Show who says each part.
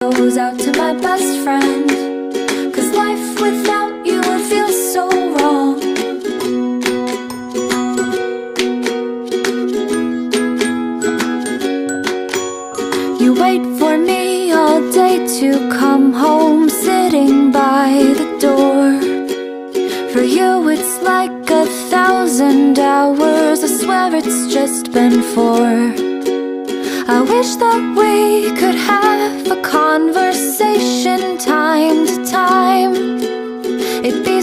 Speaker 1: Goes out to my best friend, 'cause life without you would feel so wrong. You wait for me all day to come home, sitting by the door. For you it's like 1,000 hours, I swear it's just been 4. I wish that we could have a conversation time to time. It'd be